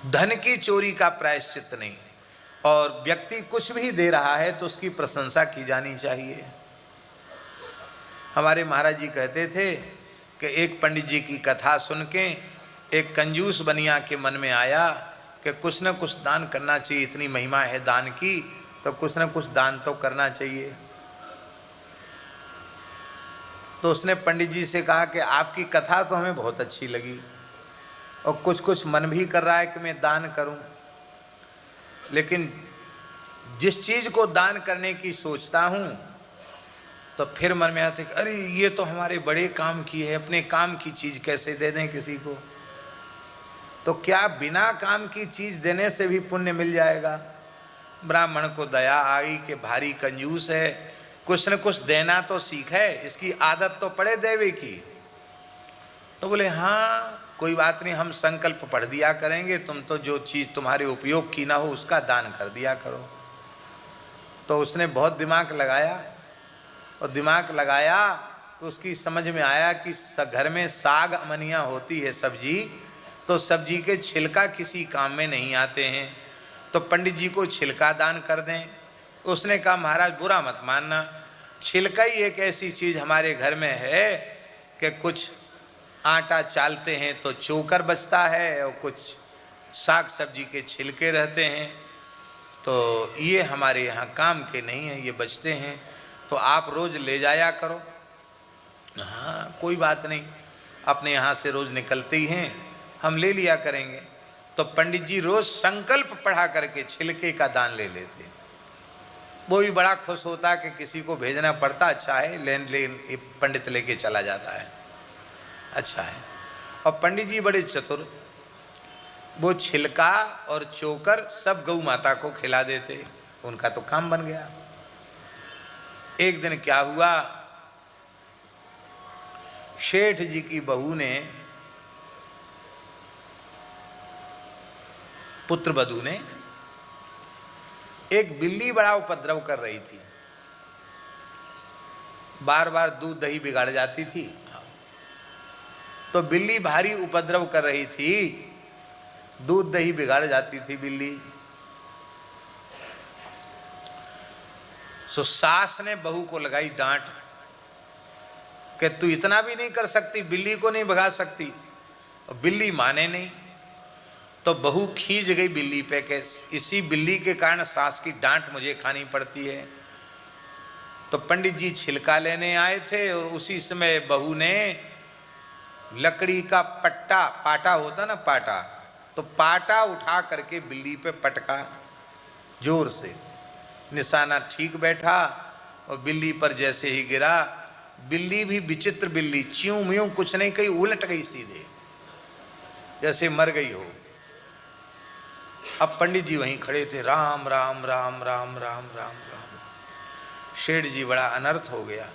धन की चोरी का प्रायश्चित नहीं। और व्यक्ति कुछ भी दे रहा है तो उसकी प्रशंसा की जानी चाहिए। हमारे महाराज जी कहते थे कि एक पंडित जी की कथा सुन के एक कंजूस बनिया के मन में आया कि कुछ न कुछ दान करना चाहिए, इतनी महिमा है दान की तो कुछ न कुछ दान तो करना चाहिए। तो उसने पंडित जी से कहा कि आपकी कथा तो हमें बहुत अच्छी लगी और कुछ कुछ मन भी कर रहा है कि मैं दान करूं, लेकिन जिस चीज़ को दान करने की सोचता हूं तो फिर मन में आता है कि अरे ये तो हमारे बड़े काम की है, अपने काम की चीज़ कैसे दे दें किसी को। तो क्या बिना काम की चीज़ देने से भी पुण्य मिल जाएगा? ब्राह्मण को दया आई कि भारी कंजूस है, कुछ न कुछ देना तो सीख है, इसकी आदत तो पड़े देवे की। तो बोले हाँ कोई बात नहीं, हम संकल्प पढ़ दिया करेंगे, तुम तो जो चीज़ तुम्हारे उपयोग की ना हो उसका दान कर दिया करो। तो उसने बहुत दिमाग लगाया और दिमाग लगाया तो उसकी समझ में आया कि घर में साग अमनिया होती है सब्जी, तो सब्जी के छिलका किसी काम में नहीं आते हैं, तो पंडित जी को छिलका दान कर दें। उसने कहा महाराज बुरा मत मानना, छिलका ही एक ऐसी चीज़ हमारे घर में है कि कुछ आटा चालते हैं तो चोकर बचता है और कुछ साग सब्जी के छिलके रहते हैं, तो ये हमारे यहाँ काम के नहीं हैं, ये बचते हैं, तो आप रोज़ ले जाया करो। हाँ कोई बात नहीं, अपने यहाँ से रोज़ निकलते ही हैं, हम ले लिया करेंगे। तो पंडित जी रोज़ संकल्प पढ़ा करके छिलके का दान ले लेते। वो भी बड़ा खुश होता कि किसी को भेजना पड़ता, अच्छा है लेन पंडित लेके चला जाता है, अच्छा है। और पंडित जी बड़े चतुर, वो छिलका और चोकर सब गौ माता को खिला देते, उनका तो काम बन गया। एक दिन क्या हुआ, शेठ जी की बहू ने, पुत्र वधू ने, एक बिल्ली बड़ा उपद्रव कर रही थी, बार बार दूध दही बिगाड़ जाती थी, तो बिल्ली भारी उपद्रव कर रही थी, दूध दही बिगाड़ जाती थी बिल्ली। सो सास ने बहू को लगाई डांट कि तू इतना भी नहीं कर सकती, बिल्ली को नहीं भगा सकती, और बिल्ली माने नहीं। तो बहू खींच गई बिल्ली पे कि इसी बिल्ली के कारण सास की डांट मुझे खानी पड़ती है। तो पंडित जी छिलका लेने आए थे और उसी समय बहू ने लकड़ी का पट्टा, पाटा होता ना पाटा, तो पाटा उठा करके बिल्ली पे पटका जोर से, निशाना ठीक बैठा और बिल्ली पर जैसे ही गिरा, बिल्ली भी विचित्र बिल्ली, च्यूं म्यूं कुछ नहीं कही, उलट गई सीधे जैसे मर गई हो। अब पंडित जी वहीं खड़े थे, राम राम राम राम राम राम राम। शेठ जी बड़ा अनर्थ हो गया,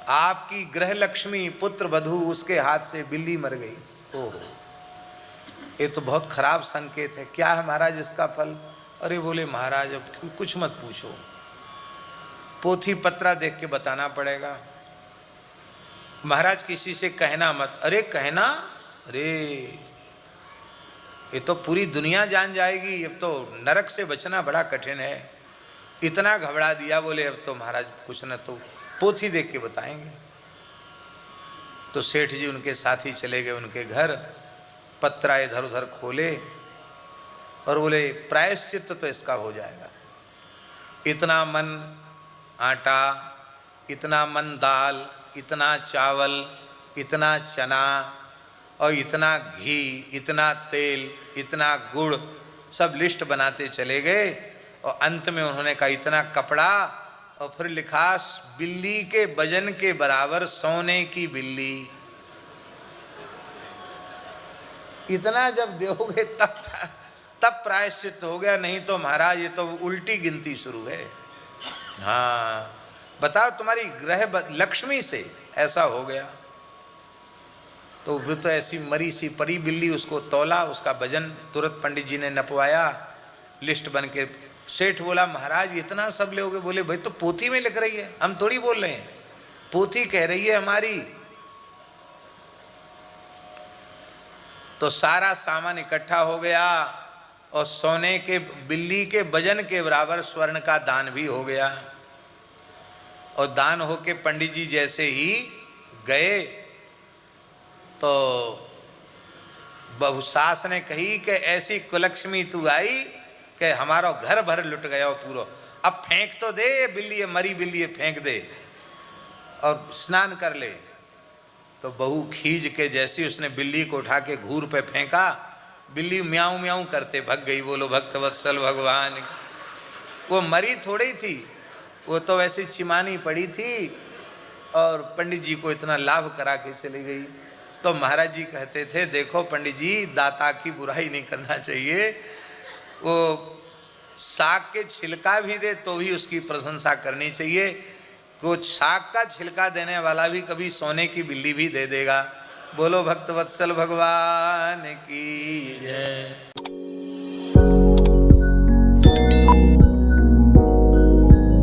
आपकी गृह लक्ष्मी पुत्र वधू उसके हाथ से बिल्ली मर गई। ओहो, ये तो बहुत खराब संकेत है, क्या है महाराज इसका फल? अरे बोले महाराज अब कुछ मत पूछो, पोथी पत्रा देख के बताना पड़ेगा। महाराज किसी से कहना मत। अरे कहना, अरे ये तो पूरी दुनिया जान जाएगी, अब तो नरक से बचना बड़ा कठिन है। इतना घबरा दिया, बोले अब तो महाराज कुछ न तो पोथी देख के बताएंगे। तो सेठ जी उनके साथ ही चले गए उनके घर, पत्रा इधर उधर खोले और बोले प्रायश्चित तो इसका हो जाएगा, इतना मन आटा, इतना मन दाल, इतना चावल, इतना चना और इतना घी, इतना तेल, इतना गुड़, सब लिस्ट बनाते चले गए। और अंत में उन्होंने कहा इतना कपड़ा, और फिर लिखा बिल्ली के वजन के बराबर सोने की बिल्ली। इतना जब दोगे तब प्रायश्चित हो गया, नहीं तो महाराज ये तो उल्टी गिनती शुरू है। हाँ बताओ, तुम्हारी ग्रह लक्ष्मी से ऐसा हो गया। तो वो तो ऐसी मरी सी परी बिल्ली, उसको तौला, उसका वजन तुरंत पंडित जी ने नपवाया, लिस्ट बन के। सेठ बोला महाराज इतना सब लोगे? बोले भाई तो पोथी में लिख रही है, हम थोड़ी बोल रहे हैं, पोथी कह रही है हमारी। तो सारा सामान इकट्ठा हो गया और सोने के बिल्ली के वजन के बराबर स्वर्ण का दान भी हो गया। और दान होके पंडित जी जैसे ही गए तो बहू सास ने कही कि ऐसी कुलक्ष्मी तू आई कि हमारा घर भर लुट गया पूरा, अब फेंक तो दे ये बिल्ली, ये मरी बिल्ली ये फेंक दे और स्नान कर ले। तो बहू खींच के जैसी उसने बिल्ली को उठा के घूर पे फेंका, बिल्ली म्याऊं म्याऊं करते भग गई। बोलो भक्त वत्सल भगवान। वो मरी थोड़ी थी, वो तो वैसी चिमानी पड़ी थी और पंडित जी को इतना लाभ करा के चली गई। तो महाराज जी कहते थे देखो पंडित जी, दाता की बुराई नहीं करना चाहिए, वो साग के छिलका भी दे तो भी उसकी प्रशंसा करनी चाहिए। कुछ साग का छिलका देने वाला भी कभी सोने की बिल्ली भी दे देगा। बोलो भक्त वत्सल भगवान की